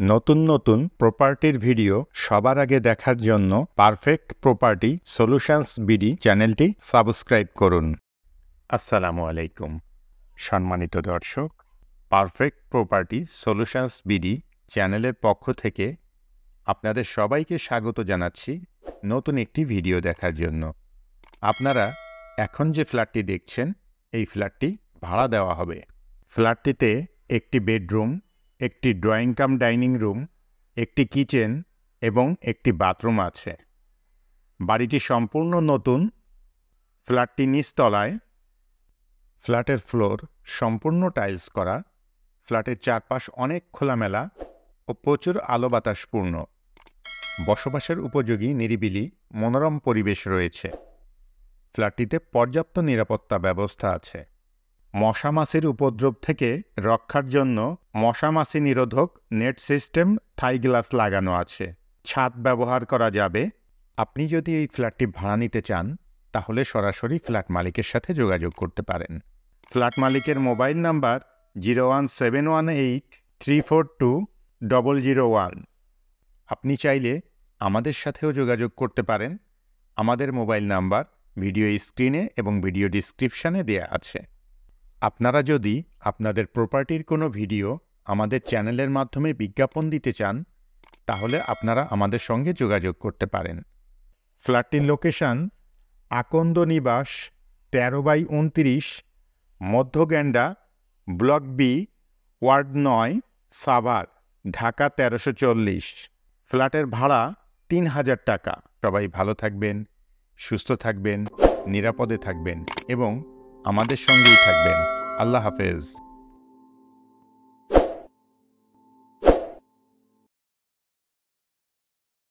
নতুন নতুন প্রপার্টির ভিডিও সবার আগে দেখার জন্য পারফেক্ট প্রপার্টি সলিউশনস বিডি চ্যানেলটি সাবস্ক্রাইব করুন। আসসালামু আলাইকুম সম্মানিত দর্শক, পারফেক্ট প্রপার্টি সলিউশনস বিডি চ্যানেলের পক্ষ থেকে আপনাদের সবাইকে স্বাগত জানাচ্ছি নতুন একটি ভিডিও দেখার জন্য। আপনারা এখন যে ফ্ল্যাটটি দেখছেন, এই ফ্ল্যাটটি ভাড়া দেওয়া হবে। ফ্ল্যাটটিতে একটি বেডরুম, একটি ড্রয়িং কাম ডাইনিং রুম, একটি কিচেন এবং একটি বাথরুম আছে। বাড়িটি সম্পূর্ণ নতুন। ফ্ল্যাটটি নিচতলায়। ফ্ল্যাটের ফ্লোর সম্পূর্ণ টাইলস করা। ফ্ল্যাটের চারপাশ অনেক খোলামেলা ও প্রচুর আলো বাতাসপূর্ণ। বসবাসের উপযোগী নিরিবিলি মনোরম পরিবেশ রয়েছে। ফ্ল্যাটটিতে পর্যাপ্ত নিরাপত্তা ব্যবস্থা আছে। মশা মাছির উপদ্রব থেকে রক্ষার জন্য মশা মাছি নিরোধক নেট সিস্টেম থাই গ্লাস লাগানো আছে। ছাদ ব্যবহার করা যাবে। আপনি যদি এই ফ্ল্যাটটি ভাড়া নিতে চান তাহলে সরাসরি ফ্ল্যাট মালিকের সাথে যোগাযোগ করতে পারেন। ফ্ল্যাট মালিকের মোবাইল নাম্বার 01718342001। আপনি চাইলে আমাদের সাথেও যোগাযোগ করতে পারেন। আমাদের মোবাইল নাম্বার ভিডিও স্ক্রিনে এবং ভিডিও ডিসক্রিপশানে দেওয়া আছে। আপনারা যদি আপনাদের প্রপার্টির কোনো ভিডিও আমাদের চ্যানেলের মাধ্যমে বিজ্ঞাপন দিতে চান তাহলে আপনারা আমাদের সঙ্গে যোগাযোগ করতে পারেন। ফ্ল্যাটটির location Akanda Nibas 13/29, Madhyaganda, block B, ward 9, Savar, Dhaka 1340। ফ্ল্যাটের ভাড়া 3000 টাকা। সবাই ভালো থাকবেন, সুস্থ থাকবেন, নিরাপদে থাকবেন এবং আমাদের সঙ্গেই থাকবেন। আল্লাহ হাফেজ।